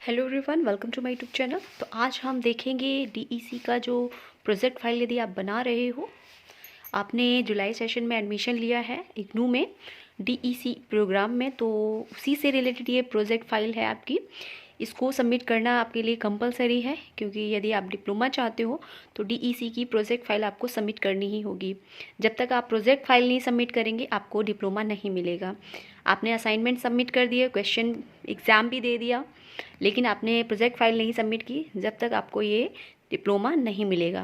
Hello everyone, welcome to my YouTube channel. तो आज हम देखेंगे डीईसी का जो प्रोजेक्ट फाइल यदि आप बना रहे हो, आपने जुलाई सेशन में एडमिशन लिया है इग्नू में डीईसी प्रोग्राम में, तो उसी से रिलेटेड ये प्रोजेक्ट फाइल है आपकी। इसको सबमिट करना आपके लिए कंपलसरी है, क्योंकि यदि आप डिप्लोमा चाहते हो तो डीईसी की प्रोजेक्ट फाइल आपको सबमिट करनी ही होगी। जब तक आप प्रोजेक्ट फाइल नहीं सबमिट करेंगे आपको डिप्लोमा नहीं मिलेगा। आपने असाइनमेंट सबमिट कर दिए, क्वेश्चन एग्ज़ाम भी दे दिया, लेकिन आपने प्रोजेक्ट फाइल नहीं सबमिट की, जब तक आपको ये डिप्लोमा नहीं मिलेगा।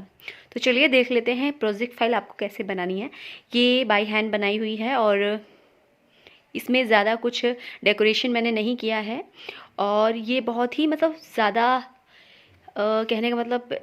तो चलिए देख लेते हैं प्रोजेक्ट फाइल आपको कैसे बनानी है। ये बाय हैंड बनाई हुई है और इसमें ज़्यादा कुछ डेकोरेशन मैंने नहीं किया है, और ये बहुत ही ज़्यादा कहने का मतलब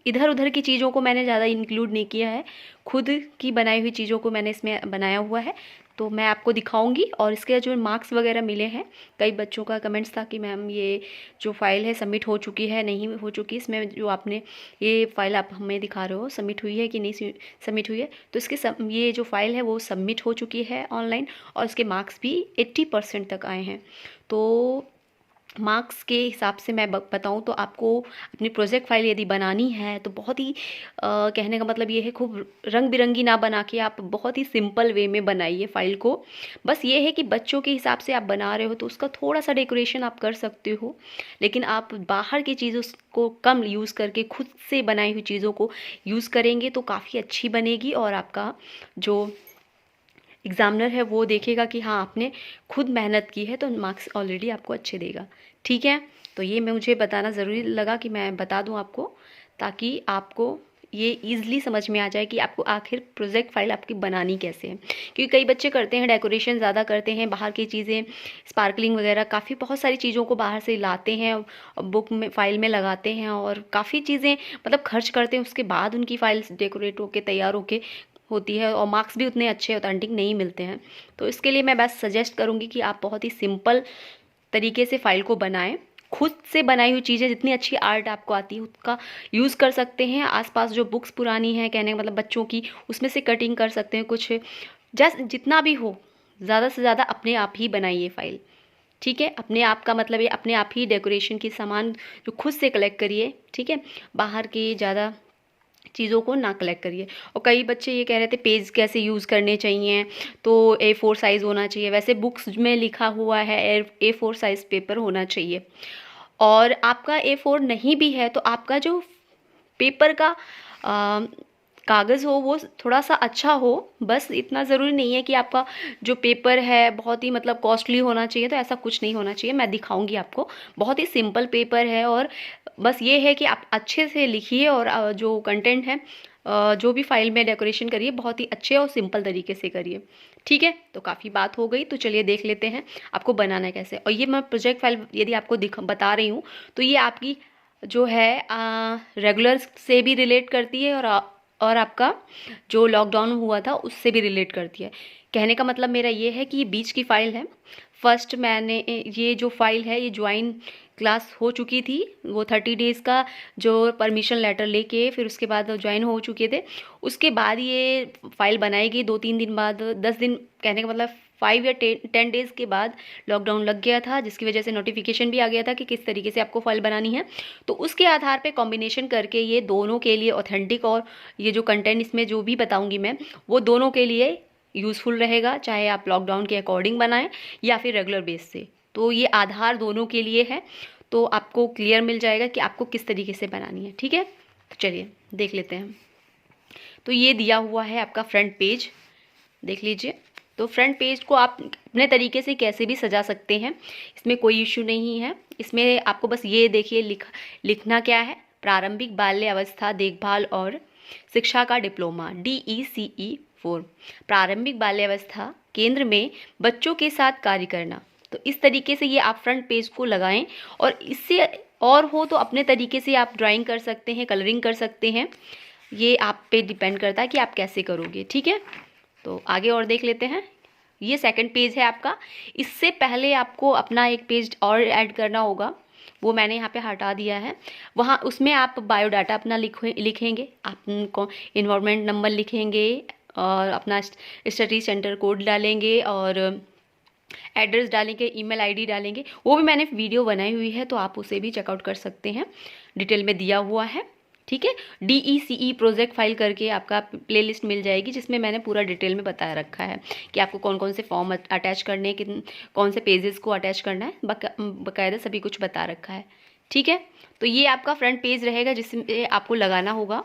इधर उधर की चीज़ों को मैंने ज़्यादा इंक्लूड नहीं किया है, खुद की बनाई हुई चीज़ों को मैंने इसमें बनाया हुआ है। तो मैं आपको दिखाऊंगी, और इसके जो मार्क्स वगैरह मिले हैं, कई बच्चों का कमेंट्स था कि मैम ये जो फाइल है सबमिट हो चुकी है नहीं हो चुकी, इसमें जो आपने ये फाइल आप हमें दिखा रहे हो सबमिट हुई है कि नहीं सबमिट हुई है। तो इसके ये जो फाइल है वो सबमिट हो चुकी है ऑनलाइन, और इसके मार्क्स भी 80% तक आए हैं। तो मार्क्स के हिसाब से मैं बताऊं तो आपको अपनी प्रोजेक्ट फाइल यदि बनानी है तो बहुत ही कहने का मतलब ये है, खूब रंग बिरंगी ना बना के आप बहुत ही सिंपल वे में बनाइए फाइल को। बस ये है कि बच्चों के हिसाब से आप बना रहे हो तो उसका थोड़ा सा डेकोरेशन आप कर सकते हो, लेकिन आप बाहर की चीज़ों को कम यूज़ करके खुद से बनाई हुई चीज़ों को यूज़ करेंगे तो काफ़ी अच्छी बनेगी, और आपका जो एग्ज़ामिनर है वो देखेगा कि हाँ आपने खुद मेहनत की है, तो मार्क्स ऑलरेडी आपको अच्छे देगा। ठीक है, तो ये मुझे बताना ज़रूरी लगा कि मैं बता दूं आपको, ताकि आपको ये ईज़िली समझ में आ जाए कि आपको आखिर प्रोजेक्ट फाइल आपकी बनानी कैसे है। क्योंकि कई बच्चे करते हैं डेकोरेशन ज़्यादा करते हैं, बाहर की चीज़ें स्पार्कलिंग वगैरह काफ़ी बहुत सारी चीज़ों को बाहर से लाते हैं, बुक में फाइल में लगाते हैं और काफ़ी चीज़ें खर्च करते हैं, उसके बाद उनकी फाइल डेकोरेट होके तैयार होके होती है, और मार्क्स भी उतने अच्छे ऑथेंटिक नहीं मिलते हैं। तो इसके लिए मैं बस सजेस्ट करूँगी कि आप बहुत ही सिंपल तरीके से फाइल को बनाएं। खुद से बनाई हुई चीज़ें, जितनी अच्छी आर्ट आपको आती है उसका यूज़ कर सकते हैं। आसपास जो बुक्स पुरानी हैं, कहने का मतलब बच्चों की, उसमें से कटिंग कर सकते हैं कुछ, जस्ट जितना भी हो ज़्यादा से ज़्यादा अपने आप ही बनाइए फाइल। ठीक है, अपने आप का मतलब ये अपने आप ही डेकोरेशन के सामान जो खुद से कलेक्ट करिए। ठीक है, बाहर के ज़्यादा चीज़ों को ना कलेक्ट करिए। और कई बच्चे ये कह रहे थे पेज कैसे यूज़ करने चाहिए, तो A4 साइज़ होना चाहिए। वैसे बुक्स में लिखा हुआ है A4 साइज़ पेपर होना चाहिए, और आपका A4 नहीं भी है तो आपका जो पेपर का कागज़ हो वो थोड़ा सा अच्छा हो। बस इतना ज़रूरी नहीं है कि आपका जो पेपर है बहुत ही कॉस्टली होना चाहिए, तो ऐसा कुछ नहीं होना चाहिए। मैं दिखाऊंगी आपको, बहुत ही सिंपल पेपर है, और बस ये है कि आप अच्छे से लिखिए, और जो कंटेंट है, जो भी फाइल में डेकोरेशन करिए बहुत ही अच्छे और सिंपल तरीके से करिए। ठीक है, तो काफ़ी बात हो गई, तो चलिए देख लेते हैं आपको बनाना है कैसे। और ये मैं प्रोजेक्ट फाइल यदि आपको बता रही हूँ तो ये आपकी जो है रेगुलर से भी रिलेट करती है, और आपका जो लॉकडाउन हुआ था उससे भी रिलेट करती है। कहने का मतलब मेरा ये है कि ये बीच की फ़ाइल है। फर्स्ट मैंने ये जो फाइल है ये ज्वाइन क्लास हो चुकी थी, वो 30 डेज़ का जो परमिशन लेटर लेके फिर उसके बाद ज्वाइन हो चुके थे। उसके बाद ये फाइल बनाई गई 2-3 दिन बाद, 10 दिन, कहने का मतलब 5 या 10 डेज़ के बाद लॉकडाउन लग गया था, जिसकी वजह से नोटिफिकेशन भी आ गया था कि किस तरीके से आपको फाइल बनानी है। तो उसके आधार पे कॉम्बिनेशन करके ये दोनों के लिए ऑथेंटिक, और ये जो कंटेंट इसमें जो भी बताऊंगी मैं वो दोनों के लिए यूज़फुल रहेगा, चाहे आप लॉकडाउन के अकॉर्डिंग बनाएं या फिर रेगुलर बेस से। तो ये आधार दोनों के लिए है, तो आपको क्लियर मिल जाएगा कि आपको किस तरीके से बनानी है। ठीक है, तो चलिए देख लेते हैं। तो ये दिया हुआ है आपका फ्रंट पेज, देख लीजिए। तो फ्रंट पेज को आप अपने तरीके से कैसे भी सजा सकते हैं, इसमें कोई इश्यू नहीं है। इसमें आपको बस ये देखिए लिखना क्या है, प्रारंभिक बाल्य अवस्था देखभाल और शिक्षा का डिप्लोमा DECE 4, प्रारंभिक बाल्यावस्था केंद्र में बच्चों के साथ कार्य करना। तो इस तरीके से ये आप फ्रंट पेज को लगाएं, और इससे और हो तो अपने तरीके से आप ड्राइंग कर सकते हैं, कलरिंग कर सकते हैं, ये आप पे डिपेंड करता है कि आप कैसे करोगे। ठीक है, तो आगे और देख लेते हैं। ये सेकंड पेज है आपका। इससे पहले आपको अपना एक पेज और ऐड करना होगा, वो मैंने यहाँ पे हटा दिया है। वहाँ उसमें आप बायोडाटा अपना लिखेंगे, आप इन्वायरमेंट नंबर लिखेंगे, और अपना स्टडी सेंटर कोड डालेंगे, और एड्रेस डालेंगे, ईमेल आईडी डालेंगे, वो भी मैंने वीडियो बनाई हुई है, तो आप उसे भी चेकआउट कर सकते हैं, डिटेल में दिया हुआ है। ठीक है, DECE प्रोजेक्ट फाइल करके आपका प्लेलिस्ट मिल जाएगी, जिसमें मैंने पूरा डिटेल में बताया रखा है कि आपको कौन कौन से फॉर्म अटैच करने, कौन से पेजेस को अटैच करना है, बाकायदा सभी कुछ बता रखा है। ठीक है, तो ये आपका फ्रंट पेज रहेगा, जिसमें आपको लगाना होगा।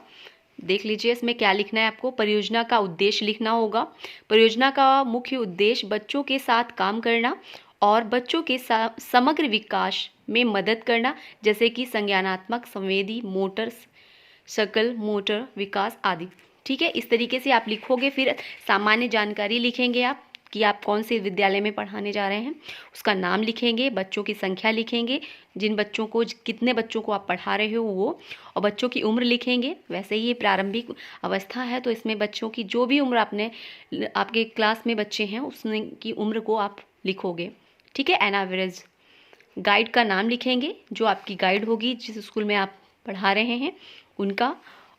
देख लीजिए इसमें क्या लिखना है आपको। परियोजना का उद्देश्य लिखना होगा। परियोजना का मुख्य उद्देश्य बच्चों के साथ काम करना और बच्चों के समग्र विकास में मदद करना, जैसे कि संज्ञानात्मक, संवेदी, मोटर, सकल मोटर विकास आदि। ठीक है, इस तरीके से आप लिखोगे। फिर सामान्य जानकारी लिखेंगे आप कि आप कौन से विद्यालय में पढ़ाने जा रहे हैं, उसका नाम लिखेंगे, बच्चों की संख्या लिखेंगे, जिन बच्चों को, कितने बच्चों को आप पढ़ा रहे हो वो, और बच्चों की उम्र लिखेंगे। वैसे ही ये प्रारंभिक अवस्था है, तो इसमें बच्चों की जो भी उम्र आपके क्लास में बच्चे हैं उसकी उम्र को आप लिखोगे। ठीक है, एन एवरेज। गाइड का नाम लिखेंगे, जो आपकी गाइड होगी जिस स्कूल में आप पढ़ा रहे हैं उनका।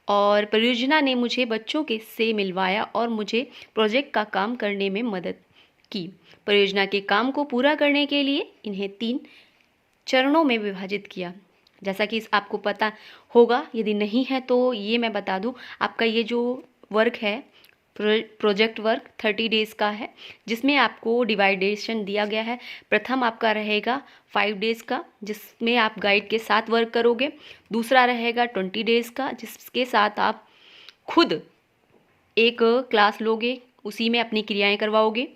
और परियोजना ने मुझे बच्चों के से मिलवाया और मुझे प्रोजेक्ट का काम करने में मदद की। परियोजना के काम को पूरा करने के लिए इन्हें 3 चरणों में विभाजित किया। जैसा कि आपको पता होगा, यदि नहीं है तो ये मैं बता दूं, आपका ये जो वर्क है, प्रोजेक्ट वर्क 30 डेज़ का है, जिसमें आपको डिवाइडेशन दिया गया है। प्रथम आपका रहेगा 5 डेज़ का, जिसमें आप गाइड के साथ वर्क करोगे। दूसरा रहेगा 20 डेज़ का, जिसके साथ आप खुद एक क्लास लोगे, उसी में अपनी क्रियाएं करवाओगे।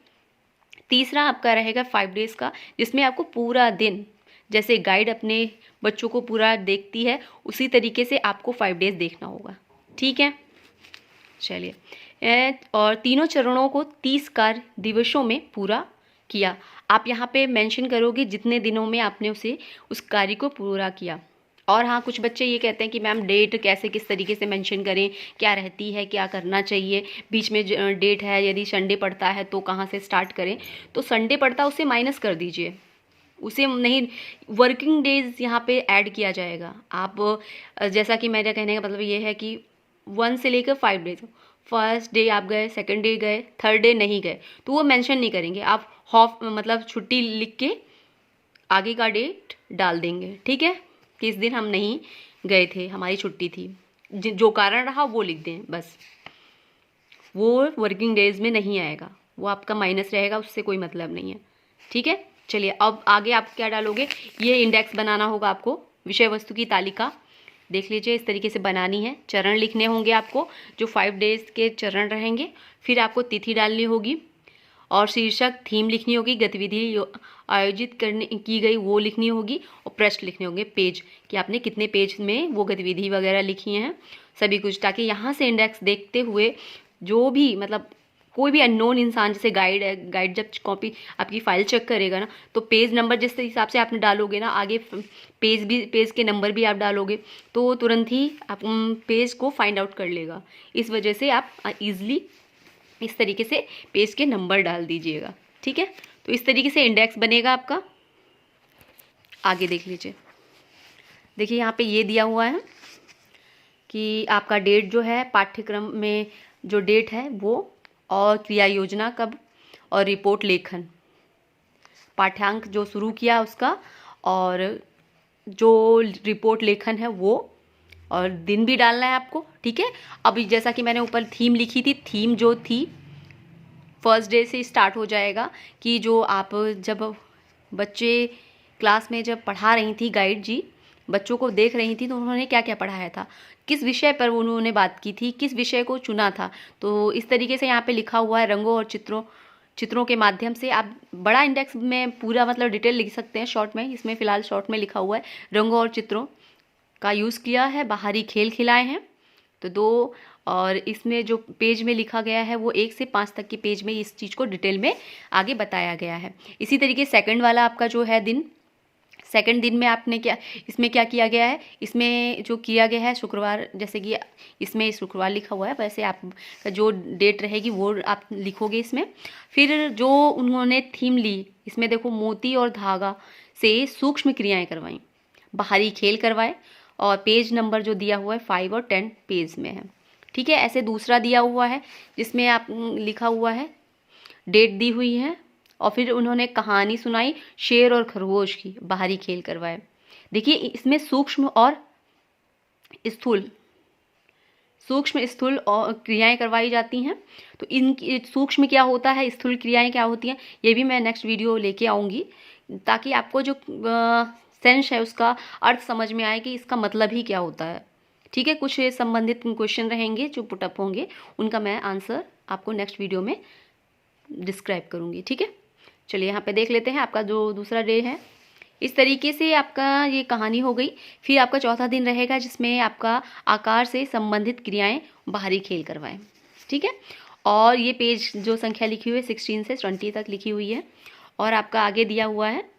तीसरा आपका रहेगा 5 डेज़ का, जिसमें आपको पूरा दिन, जैसे गाइड अपने बच्चों को पूरा देखती है उसी तरीके से आपको 5 डेज़ देखना होगा। ठीक है, चलिए। और तीनों चरणों को 30 कार्य दिवसों में पूरा किया। आप यहाँ पे मेंशन करोगे जितने दिनों में आपने उस कार्य को पूरा किया। और हाँ, कुछ बच्चे ये कहते हैं कि मैम डेट कैसे, किस तरीके से मेंशन करें, क्या रहती है, क्या करना चाहिए, बीच में डेट है, यदि संडे पड़ता है तो कहाँ से स्टार्ट करें। तो संडे पड़ता है उसे माइनस कर दीजिए, उसे नहीं, वर्किंग डेज यहाँ पे ऐड किया जाएगा। आप जैसा कि मेरा कहने का मतलब ये है कि 1 से लेकर 5 डेज, फर्स्ट डे आप गए, सेकंड डे गए, थर्ड डे नहीं गए, तो वो मेंशन नहीं करेंगे। आप हाफ मतलब छुट्टी लिख के आगे का डेट डाल देंगे। ठीक है, कि इस दिन हम नहीं गए थे, हमारी छुट्टी थी, जो कारण रहा वो लिख दें बस। वो वर्किंग डेज में नहीं आएगा, वो आपका माइनस रहेगा, उससे कोई मतलब नहीं है। ठीक है, चलिए अब आगे आप क्या डालोगे, ये इंडेक्स बनाना होगा आपको। विषय वस्तु की तालिका देख लीजिए, इस तरीके से बनानी है। चरण लिखने होंगे आपको, जो 5 डेज के चरण रहेंगे। फिर आपको तिथि डालनी होगी और शीर्षक, थीम लिखनी होगी, गतिविधि आयोजित की गई वो लिखनी होगी, और प्रश्न लिखने होंगे, पेज, कि आपने कितने पेज में वो गतिविधि वगैरह लिखी हैं, सभी कुछ, ताकि यहाँ से इंडेक्स देखते हुए जो भी मतलब कोई भी अननोन इंसान, जैसे गाइड है, गाइड जब कॉपी आपकी फाइल चेक करेगा ना, तो पेज नंबर जिस हिसाब से आपने डालोगे ना, आगे पेज के नंबर भी आप डालोगे, तो तुरंत ही आप पेज को फाइंड आउट कर लेगा। इस वजह से आप ईजिली इस तरीके से पेज के नंबर डाल दीजिएगा। ठीक है, तो इस तरीके से इंडेक्स बनेगा आपका। आगे देख लीजिए, देखिए यहाँ पे ये दिया हुआ है कि आपका डेट जो है, पाठ्यक्रम में जो डेट है वो, और क्रिया योजना कब, और रिपोर्ट लेखन, पाठ्यांक जो शुरू किया उसका, और जो रिपोर्ट लेखन है वो, और दिन भी डालना है आपको। ठीक है, अब जैसा कि मैंने ऊपर थीम लिखी थी, थीम जो थी फर्स्ट डे से स्टार्ट हो जाएगा, कि जो आप जब बच्चे क्लास में जब पढ़ा रही थी, गाइड जी बच्चों को देख रही थी, तो उन्होंने क्या क्या पढ़ाया था, किस विषय पर उन्होंने बात की थी, किस विषय को चुना था। तो इस तरीके से यहाँ पे लिखा हुआ है, रंगों और चित्रों के माध्यम से। आप बड़ा इंडेक्स में पूरा मतलब डिटेल लिख सकते हैं, शॉर्ट में, इसमें फ़िलहाल शॉर्ट में लिखा हुआ है, रंगों और चित्रों का यूज़ किया है, बाहरी खेल खिलाए हैं तो 2, और इसमें जो पेज में लिखा गया है वो 1 से 5 तक के पेज में इस चीज़ को डिटेल में आगे बताया गया है। इसी तरीके सेकंड वाला आपका जो है दिन, सेकंड दिन में आपने क्या, इसमें क्या किया गया है, इसमें जो किया गया है शुक्रवार, जैसे कि इसमें शुक्रवार लिखा हुआ है, वैसे आप जो डेट रहेगी वो आप लिखोगे इसमें। फिर जो उन्होंने थीम ली, इसमें देखो मोती और धागा से सूक्ष्म क्रियाएं करवाई, बाहरी खेल करवाए, और पेज नंबर जो दिया हुआ है 5 और 10 पेज में है। ठीक है, ऐसे दूसरा दिया हुआ है जिसमें आप लिखा हुआ है, डेट दी हुई है, और फिर उन्होंने कहानी सुनाई शेर और खरगोश की, बाहरी खेल करवाए। देखिए इसमें सूक्ष्म और स्थूल और क्रियाएं करवाई जाती हैं। तो इन सूक्ष्म क्या होता है, स्थूल क्रियाएं क्या होती हैं, ये भी मैं नेक्स्ट वीडियो लेके आऊँगी, ताकि आपको जो सेंस है उसका अर्थ समझ में आए कि इसका मतलब ही क्या होता है। ठीक है, कुछ संबंधित क्वेश्चन रहेंगे जो पुटअप होंगे, उनका मैं आंसर आपको नेक्स्ट वीडियो में डिस्क्राइब करूँगी। ठीक है, चलिए यहाँ पे देख लेते हैं आपका जो दूसरा डे है। इस तरीके से आपका ये कहानी हो गई। फिर आपका चौथा दिन रहेगा जिसमें आपका आकार से संबंधित क्रियाएं बाहरी खेल करवाएं। ठीक है, और ये पेज जो संख्या लिखी हुई है 16 से 20 तक लिखी हुई है। और आपका आगे दिया हुआ है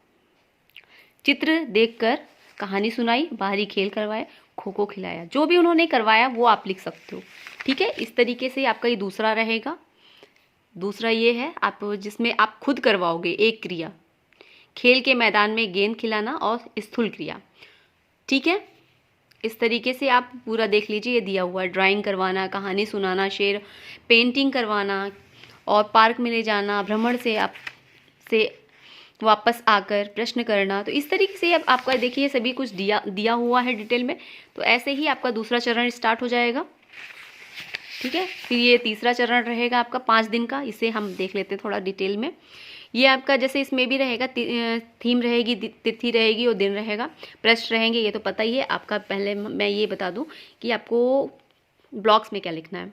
चित्र देखकर कहानी सुनाई, बाहरी खेल करवाए, खो खो खिलाया। जो भी उन्होंने करवाया वो आप लिख सकते हो। ठीक है, इस तरीके से आपका ये दूसरा रहेगा। दूसरा ये है आप जिसमें आप खुद करवाओगे एक क्रिया, खेल के मैदान में गेंद खिलाना और स्थूल क्रिया। ठीक है, इस तरीके से आप पूरा देख लीजिए, ये दिया हुआ है ड्राइंग करवाना, कहानी सुनाना, शेर पेंटिंग करवाना और पार्क में ले जाना, भ्रमण से आप से वापस आकर प्रश्न करना। तो इस तरीके से अब आपका देखिए सभी कुछ दिया हुआ है डिटेल में। तो ऐसे ही आपका दूसरा चरण स्टार्ट हो जाएगा। ठीक है, फिर ये तीसरा चरण रहेगा आपका 5 दिन का, इसे हम देख लेते हैं थोड़ा डिटेल में। ये आपका जैसे इसमें भी रहेगा, थीम रहेगी, तिथि रहेगी और दिन रहेगा, पृष्ठ रहेंगे, ये तो पता ही है आपका। पहले मैं ये बता दूं कि आपको ब्लॉक्स में क्या लिखना है।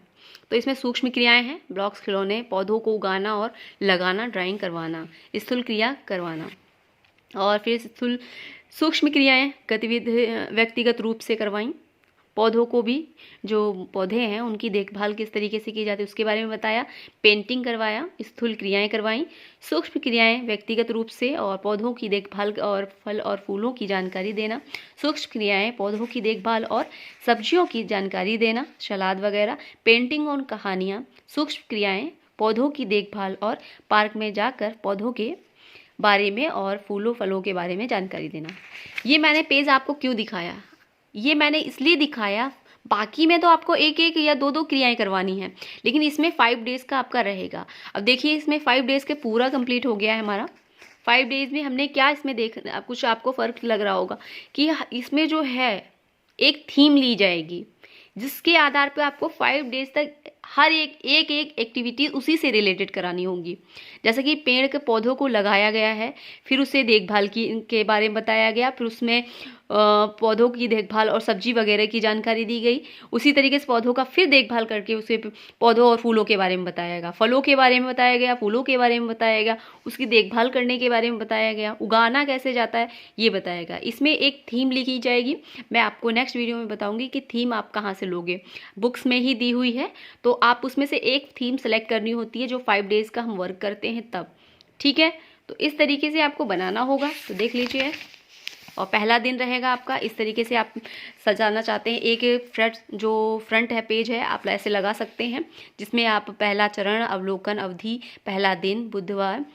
तो इसमें सूक्ष्म क्रियाएं हैं, ब्लॉक्स खिलौने, पौधों को उगाना और लगाना, ड्राइंग करवाना, स्थूल क्रिया करवाना। और फिर सूक्ष्म क्रियाएं गतिविधि व्यक्तिगत रूप से करवाई, पौधों को भी, जो पौधे हैं उनकी देखभाल किस तरीके से की जाती है उसके बारे में बताया, पेंटिंग करवाया, स्थूल क्रियाएं करवाई, सूक्ष्म क्रियाएं व्यक्तिगत रूप से और पौधों की देखभाल और फल और फूलों की जानकारी देना, सूक्ष्म क्रियाएं पौधों की देखभाल और सब्जियों की जानकारी देना, सलाद वगैरह, पेंटिंग और कहानियाँ, सूक्ष्म क्रियाएँ पौधों की देखभाल और पार्क में जाकर पौधों के बारे में और फूलों फलों के बारे में जानकारी देना। ये मैंने पेज आपको क्यों दिखाया, ये मैंने इसलिए दिखाया, बाकी में तो आपको एक एक या दो क्रियाएं करवानी है, लेकिन इसमें 5 डेज़ का आपका रहेगा। अब देखिए इसमें 5 डेज़ के पूरा कंप्लीट हो गया है हमारा। 5 डेज़ में हमने क्या इसमें कुछ आपको फ़र्क लग रहा होगा कि इसमें जो है एक थीम ली जाएगी, जिसके आधार पर आपको 5 डेज़ तक हर एक एक्टिविटी उसी से रिलेटेड करानी होगी। जैसे कि पेड़ के पौधों को लगाया गया है, फिर उसे देखभाल के बारे में बताया गया, फिर उसमें पौधों की देखभाल और सब्जी वगैरह की जानकारी दी गई। उसी तरीके से पौधों का फिर देखभाल करके उसे पौधों और फूलों के बारे में बताया गया, फलों के बारे में बताया गया, फूलों के बारे में बताया गया, उसकी देखभाल करने के बारे में बताया गया, उगाना कैसे जाता है ये बताया गया। इसमें एक थीम लिखी जाएगी, मैं आपको नेक्स्ट वीडियो में बताऊँगी कि थीम आप कहाँ से लोगे। बुक्स में ही दी हुई है, तो आप उसमें से एक थीम सेलेक्ट करनी होती है जो 5 डेज़ का हम वर्क करते हैं तब। ठीक है, तो इस तरीके से आपको बनाना होगा, तो देख लीजिए। और पहला दिन रहेगा आपका, इस तरीके से आप सजाना चाहते हैं, एक फ्रंट है पेज है आप ऐसे लगा सकते हैं, जिसमें आप पहला चरण, अवलोकन, अवधि, पहला दिन, बुधवार,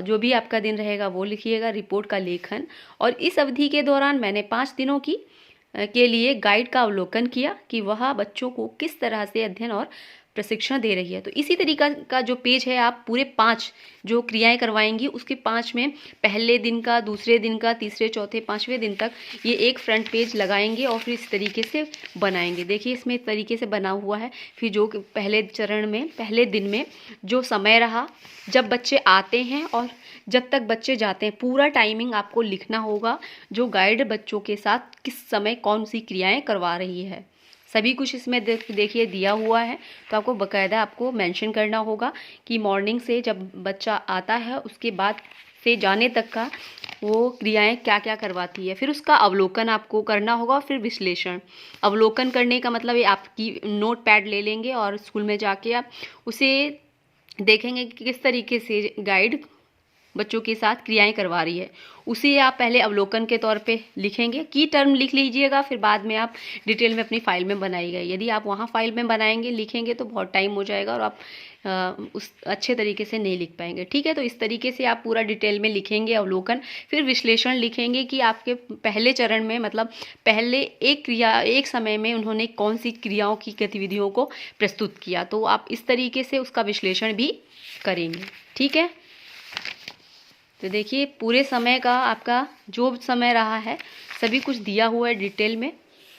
जो भी आपका दिन रहेगा वो लिखिएगा, रिपोर्ट का लेखन। और इस अवधि के दौरान मैंने 5 दिनों के लिए गाइड का अवलोकन किया कि वह बच्चों को किस तरह से अध्ययन और प्रशिक्षण दे रही है। तो इसी तरीका का जो पेज है, आप पूरे 5 जो क्रियाएं करवाएंगी उसके 5 में पहले दिन का, दूसरे दिन का, तीसरे, चौथे, 5वें दिन तक ये एक फ्रंट पेज लगाएंगे और फिर इस तरीके से बनाएंगे। देखिए इसमें इस तरीके से बना हुआ है। फिर जो पहले चरण में, पहले दिन में जो समय रहा, जब बच्चे आते हैं और जब तक बच्चे जाते हैं, पूरा टाइमिंग आपको लिखना होगा, जो गाइड बच्चों के साथ किस समय कौन सी क्रियाएँ करवा रही है। सभी कुछ इसमें देखिए दिया हुआ है। तो आपको बाकायदा आपको मेंशन करना होगा कि मॉर्निंग से जब बच्चा आता है उसके बाद से जाने तक का वो क्रियाएं क्या क्या करवाती है। फिर उसका अवलोकन आपको करना होगा, फिर विश्लेषण। अवलोकन करने का मतलब ये आपकी नोट पैड ले लेंगे और स्कूल में जाके आप उसे देखेंगे कि किस तरीके से गाइड बच्चों के साथ क्रियाएं करवा रही है। उसे आप पहले अवलोकन के तौर पे लिखेंगे, की टर्म लिख लीजिएगा, फिर बाद में आप डिटेल में अपनी फाइल में बनाइएगा। यदि आप वहाँ फाइल में बनाएंगे, लिखेंगे तो बहुत टाइम हो जाएगा और आप उस अच्छे तरीके से नहीं लिख पाएंगे। ठीक है, तो इस तरीके से आप पूरा डिटेल में लिखेंगे अवलोकन, फिर विश्लेषण लिखेंगे कि आपके पहले चरण में, मतलब पहले एक समय में उन्होंने कौन सी क्रियाओं की गतिविधियों को प्रस्तुत किया। तो आप इस तरीके से उसका विश्लेषण भी करेंगे। ठीक है। तो देखिए पूरे समय का आपका जो समय रहा है सभी कुछ दिया हुआ है डिटेल में।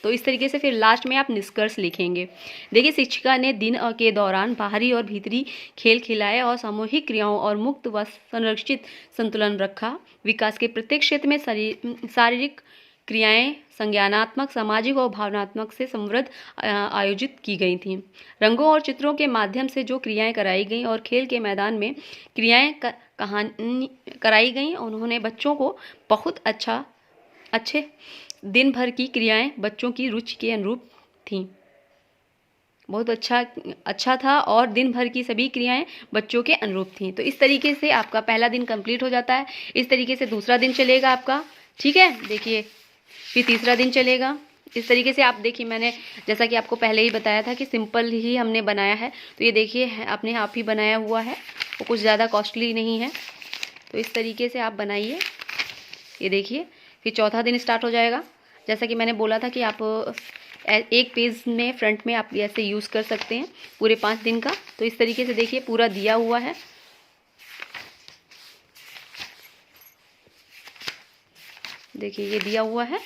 तो इस तरीके से फिर लास्ट में आप निष्कर्ष लिखेंगे। देखिए शिक्षिका ने दिन के दौरान बाहरी और भीतरी खेल खिलाए और सामूहिक क्रियाओं और मुक्त व संरक्षित संतुलन रखा। विकास के प्रत्येक क्षेत्र में शारीरिक क्रियाएं संज्ञानात्मक, सामाजिक और भावनात्मक से समृद्ध आयोजित की गई थीं। रंगों और चित्रों के माध्यम से जो क्रियाएं कराई गईं और खेल के मैदान में क्रियाएं कहानी कराई गईं, उन्होंने बच्चों को बहुत अच्छे दिन भर की क्रियाएं बच्चों की रुचि के अनुरूप थीं। बहुत अच्छा था और दिन भर की सभी क्रियाएं बच्चों के अनुरूप थीं। तो इस तरीके से आपका पहला दिन कंप्लीट हो जाता है। इस तरीके से दूसरा दिन चलेगा आपका, ठीक है। देखिए फिर तीसरा दिन चलेगा। इस तरीके से आप देखिए, मैंने जैसा कि आपको पहले ही बताया था कि सिंपल ही हमने बनाया है। तो ये देखिए अपने आप ही बनाया हुआ है, वो कुछ ज़्यादा कॉस्टली नहीं है। तो इस तरीके से आप बनाइए। ये देखिए फिर चौथा दिन स्टार्ट हो जाएगा। जैसा कि मैंने बोला था कि आप एक पेज में फ्रंट में आप ऐसे यूज़ कर सकते हैं पूरे 5 दिन का। तो इस तरीके से देखिए पूरा दिया हुआ है। देखिए ये दिया हुआ है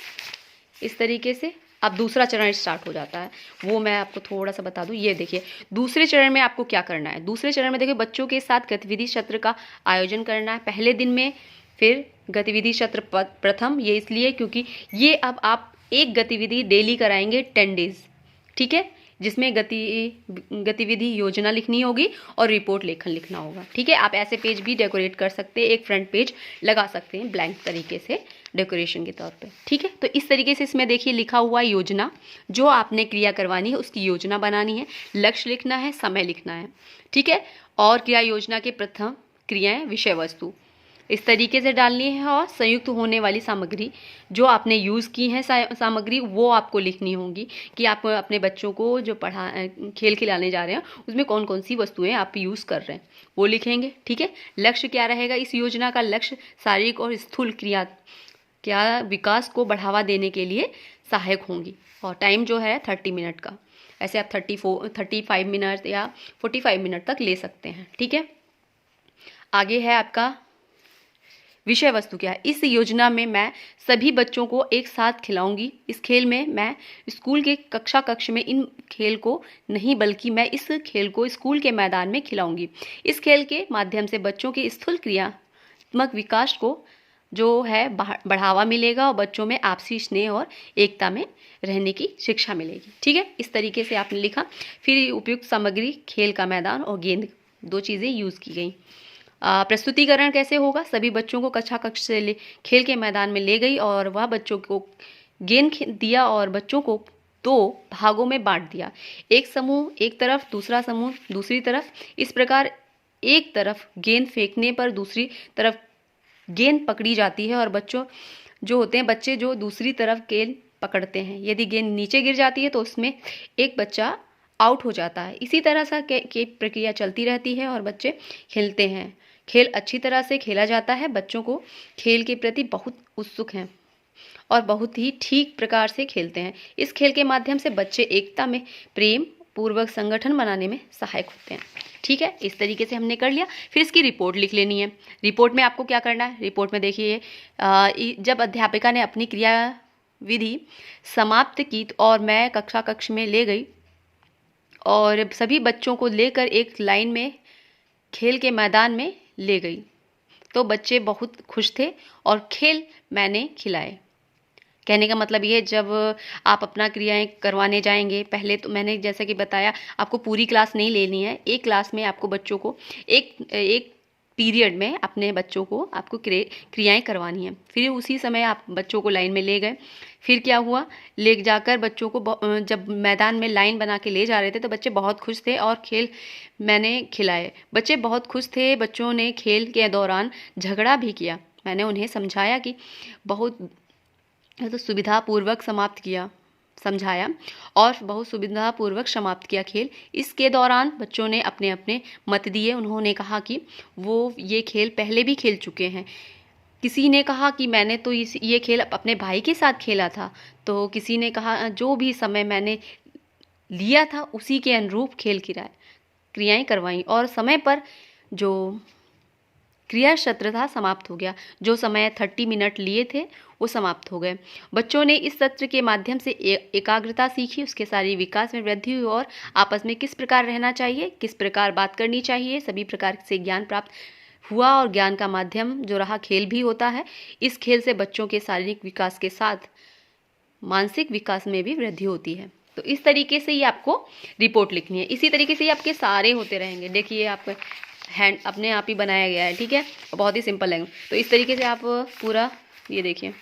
इस तरीके से। अब दूसरा चरण स्टार्ट हो जाता है, वो मैं आपको थोड़ा सा बता दूं। ये देखिए दूसरे चरण में आपको क्या करना है। दूसरे चरण में देखिए बच्चों के साथ गतिविधि सत्र का आयोजन करना है पहले दिन में। फिर गतिविधि सत्र प्रथम, ये इसलिए क्योंकि ये अब आप एक गतिविधि डेली कराएंगे 10 डेज, ठीक है, जिसमें गतिविधि योजना लिखनी होगी और रिपोर्ट लेखन लिखना होगा, ठीक है। आप ऐसे पेज भी डेकोरेट कर सकते हैं, एक फ्रंट पेज लगा सकते हैं ब्लैंक तरीके से डेकोरेशन के तौर पे, ठीक है। तो इस तरीके से इसमें देखिए लिखा हुआ योजना, जो आपने क्रिया करवानी है उसकी योजना बनानी है, लक्ष्य लिखना है, समय लिखना है, ठीक है। और क्रिया योजना के प्रथम क्रियाएं विषय वस्तु इस तरीके से डालनी है और संयुक्त होने वाली सामग्री जो आपने यूज़ की है सामग्री वो आपको लिखनी होगी कि आप अपने बच्चों को जो खेल खिलाने जा रहे हैं उसमें कौन कौन सी वस्तुएं आप यूज़ कर रहे हैं वो लिखेंगे, ठीक है। लक्ष्य क्या रहेगा, इस योजना का लक्ष्य शारीरिक और स्थूल क्या विकास को बढ़ावा देने के लिए सहायक होंगी। और टाइम जो है 30 मिनट का, ऐसे आप 35 मिनट या 45 मिनट तक ले सकते हैं, ठीक है। आगे है आपका विषय वस्तु क्या है। इस योजना में मैं सभी बच्चों को एक साथ खिलाऊंगी। इस खेल में मैं स्कूल के कक्ष में इन खेल को नहीं, बल्कि मैं इस खेल को स्कूल के मैदान में खिलाऊंगी। इस खेल के माध्यम से बच्चों के स्थूल क्रियात्मक विकास को जो है बढ़ावा मिलेगा और बच्चों में आपसी स्नेह और एकता में रहने की शिक्षा मिलेगी, ठीक है। इस तरीके से आपने लिखा। फिर उपयुक्त सामग्री, खेल का मैदान और गेंद, 2 चीज़ें यूज़ की गई। प्रस्तुतिकरण कैसे होगा, सभी बच्चों को कक्ष से खेल के मैदान में ले गई और वह बच्चों को गेंद दिया और बच्चों को 2 भागों में बांट दिया। एक समूह एक तरफ, दूसरा समूह दूसरी तरफ। इस प्रकार एक तरफ गेंद फेंकने पर दूसरी तरफ गेंद पकड़ी जाती है और बच्चे जो दूसरी तरफ गेंद पकड़ते हैं। यदि गेंद नीचे गिर जाती है तो उसमें एक बच्चा आउट हो जाता है। इसी तरह से प्रक्रिया चलती रहती है और बच्चे खेलते हैं। खेल अच्छी तरह से खेला जाता है। बच्चों को खेल के प्रति बहुत उत्सुक हैं और बहुत ही ठीक प्रकार से खेलते हैं। इस खेल के माध्यम से बच्चे एकता में प्रेम पूर्वक संगठन बनाने में सहायक होते हैं, ठीक है। इस तरीके से हमने कर लिया। फिर इसकी रिपोर्ट लिख लेनी है। रिपोर्ट में आपको क्या करना है, रिपोर्ट में देखिए जब अध्यापिका ने अपनी क्रिया विधि समाप्त की और मैं कक्ष में ले गई और सभी बच्चों को लेकर एक लाइन में खेल के मैदान में ले गई, तो बच्चे बहुत खुश थे और खेल मैंने खिलाए। कहने का मतलब ये, जब आप अपना क्रियाएं करवाने जाएंगे, पहले तो मैंने जैसा कि बताया आपको पूरी क्लास नहीं लेनी है। एक क्लास में आपको बच्चों को एक पीरियड में अपने बच्चों को आपको क्रियाएं करवानी है। फिर उसी समय आप बच्चों को लाइन में ले गए। फिर क्या हुआ, ले जाकर बच्चों को जब मैदान में लाइन बना के ले जा रहे थे तो बच्चे बहुत खुश थे और खेल मैंने खिलाए। बच्चे बहुत खुश थे। बच्चों ने खेल के दौरान झगड़ा भी किया। मैंने उन्हें समझाया कि बहुत सुविधापूर्वक समझाया और बहुत सुविधापूर्वक समाप्त किया खेल। इसके दौरान बच्चों ने अपने अपने मत दिए। उन्होंने कहा कि वो ये खेल पहले भी खेल चुके हैं। किसी ने कहा कि मैंने तो ये खेल अपने भाई के साथ खेला था, तो किसी ने कहा जो भी समय मैंने लिया था उसी के अनुरूप क्रियाएं करवाईं और समय पर जो क्रिया सत्र समाप्त हो गया। जो समय 30 मिनट लिए थे वो समाप्त हो गए। बच्चों ने इस सत्र के माध्यम से एकाग्रता सीखी, उसके शारीरिक विकास में वृद्धि हुई और आपस में किस प्रकार रहना चाहिए, किस प्रकार बात करनी चाहिए, सभी प्रकार से ज्ञान प्राप्त हुआ। और ज्ञान का माध्यम जो रहा खेल भी होता है। इस खेल से बच्चों के शारीरिक विकास के साथ मानसिक विकास में भी वृद्धि होती है। तो इस तरीके से ये आपको रिपोर्ट लिखनी है। इसी तरीके से ये आपके सारे होते रहेंगे। देखिए आप हैंड अपने आप ही बनाया गया है, ठीक है, बहुत ही सिंपल है। तो इस तरीके से आप पूरा ये देखिए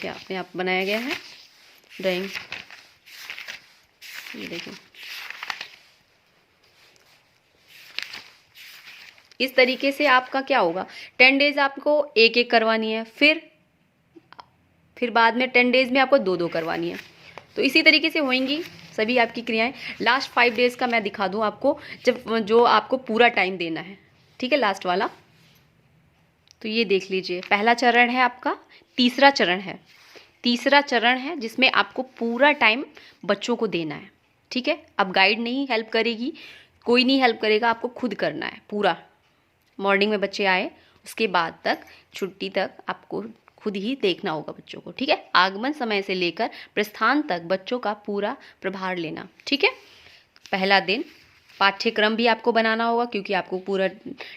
अपने आप बनाया गया है ड्राइंग। ये देखिए इस तरीके से आपका क्या होगा, 10 डेज आपको एक करवानी है, फिर बाद में 10 डेज में आपको 2 करवानी है। तो इसी तरीके से होंगी सभी आपकी क्रियाएं। लास्ट 5 डेज का मैं दिखा दूं आपको, जब जो आपको पूरा टाइम देना है, ठीक है, लास्ट वाला। तो ये देख लीजिए, पहला चरण है आपका, तीसरा चरण है जिसमें आपको पूरा टाइम बच्चों को देना है, ठीक है। अब गाइड नहीं हेल्प करेगी, कोई नहीं हेल्प करेगा, आपको खुद करना है पूरा। मॉर्निंग में बच्चे आए, उसके बाद तक छुट्टी तक आपको खुद ही देखना होगा बच्चों को, ठीक है। आगमन समय से लेकर प्रस्थान तक बच्चों का पूरा प्रभार लेना, ठीक है। पहला दिन पाठ्यक्रम भी आपको बनाना होगा, क्योंकि आपको पूरा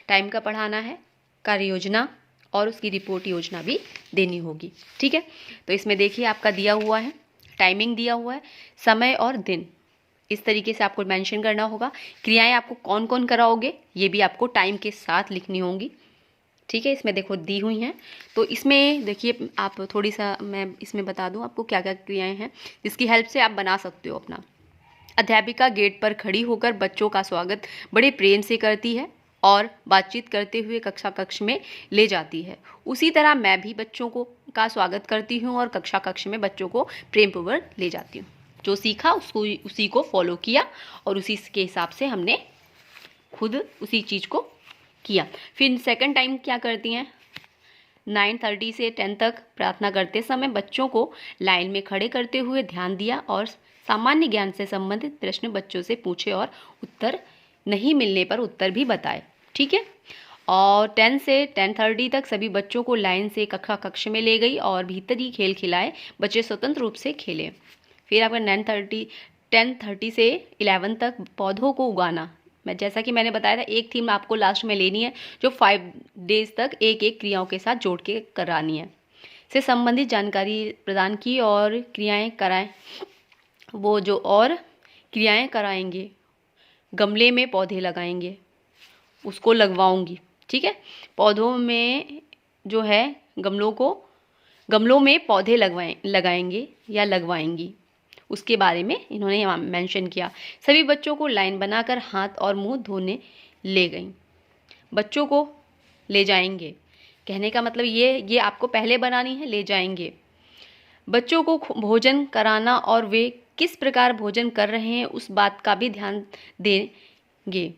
टाइम का पढ़ाना है। कार्य योजना और उसकी रिपोर्ट योजना भी देनी होगी, ठीक है। तो इसमें देखिए आपका दिया हुआ है, टाइमिंग दिया हुआ है, समय और दिन इस तरीके से आपको मेंशन करना होगा। क्रियाएं आपको कौन कौन कराओगे ये भी आपको टाइम के साथ लिखनी होंगी, ठीक है। इसमें देखो दी हुई हैं। तो इसमें देखिए आप थोड़ी सा मैं इसमें बता दूं आपको क्या क्या क्रियाएं हैं जिसकी हेल्प से आप बना सकते हो अपना। अध्यापिका गेट पर खड़ी होकर बच्चों का स्वागत बड़े प्रेम से करती है और बातचीत करते हुए कक्ष में ले जाती है। उसी तरह मैं भी बच्चों का स्वागत करती हूँ और कक्ष में बच्चों को प्रेमपूर्वक ले जाती हूँ। जो सीखा उसको उसी को फॉलो किया और उसी के हिसाब से हमने खुद उसी चीज़ को किया। फिर सेकंड टाइम क्या करती हैं, 9:30 से 10 तक प्रार्थना करते समय बच्चों को लाइन में खड़े करते हुए ध्यान दिया और सामान्य ज्ञान से संबंधित प्रश्न बच्चों से पूछे और उत्तर नहीं मिलने पर उत्तर भी बताए, ठीक है। और 10 से 10:30 तक सभी बच्चों को लाइन से कक्ष में ले गई और भीतर ही खेल खिलाए, बच्चे स्वतंत्र रूप से खेले। फिर आपका 10:30 से 11 तक पौधों को उगाना। मैं जैसा कि मैंने बताया था, एक थीम आपको लास्ट में लेनी है जो 5 डेज तक एक क्रियाओं के साथ जोड़ के करानी है। से संबंधित जानकारी प्रदान की और क्रियाएं कराएं। वो जो और क्रियाएं कराएंगे, गमले में पौधे लगाएंगे, उसको लगवाऊंगी, ठीक है। पौधों में जो है गमलों में पौधे लगाएंगे या लगवाएंगी, उसके बारे में इन्होंने यहाँ मेंशन किया। सभी बच्चों को लाइन बनाकर हाथ और मुंह धोने ले गईं। बच्चों को ले जाएंगे, कहने का मतलब ये आपको पहले बनानी है, ले जाएंगे। बच्चों को भोजन कराना और वे किस प्रकार भोजन कर रहे हैं उस बात का भी ध्यान देंगे।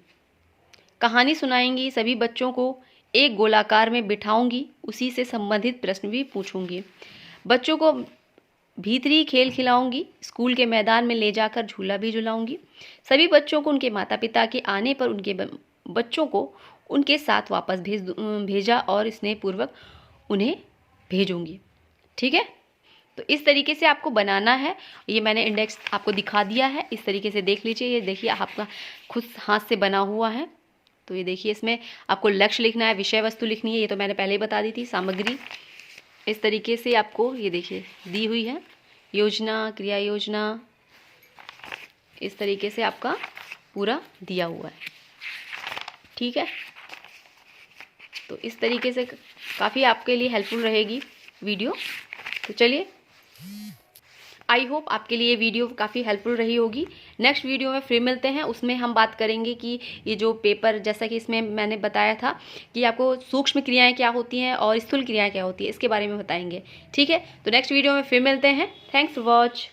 कहानी सुनाएंगी, सभी बच्चों को एक गोलाकार में बिठाऊंगी, उसी से संबंधित प्रश्न भी पूछूंगी। बच्चों को भीतरी खेल खिलाऊंगी, स्कूल के मैदान में ले जाकर झूला भी झुलाऊंगी। सभी बच्चों को उनके माता पिता के आने पर उनके बच्चों को उनके साथ वापस भेजा और स्नेहपूर्वक उन्हें भेजूंगी, ठीक है। तो इस तरीके से आपको बनाना है। ये मैंने इंडेक्स आपको दिखा दिया है, इस तरीके से देख लीजिए। ये देखिए आपका खुद हाथ से बना हुआ है। तो ये देखिए इसमें आपको लक्ष्य लिखना है, विषय वस्तु लिखनी है, ये तो मैंने पहले ही बता दी थी। सामग्री इस तरीके से आपको ये देखिए दी हुई है। योजना, क्रिया योजना, इस तरीके से आपका पूरा दिया हुआ है, ठीक है। तो इस तरीके से काफ़ी आपके लिए हेल्पफुल रहेगी वीडियो। तो चलिए, आई होप आपके लिए वीडियो काफ़ी हेल्पफुल रही होगी। नेक्स्ट वीडियो में फिर मिलते हैं, उसमें हम बात करेंगे कि ये जो पेपर, जैसा कि इसमें मैंने बताया था कि आपको सूक्ष्म क्रियाएं क्या होती हैं और स्थूल क्रियाएं क्या होती है, इसके बारे में बताएंगे, ठीक है। तो नेक्स्ट वीडियो में फिर मिलते हैं। Thanks for watch.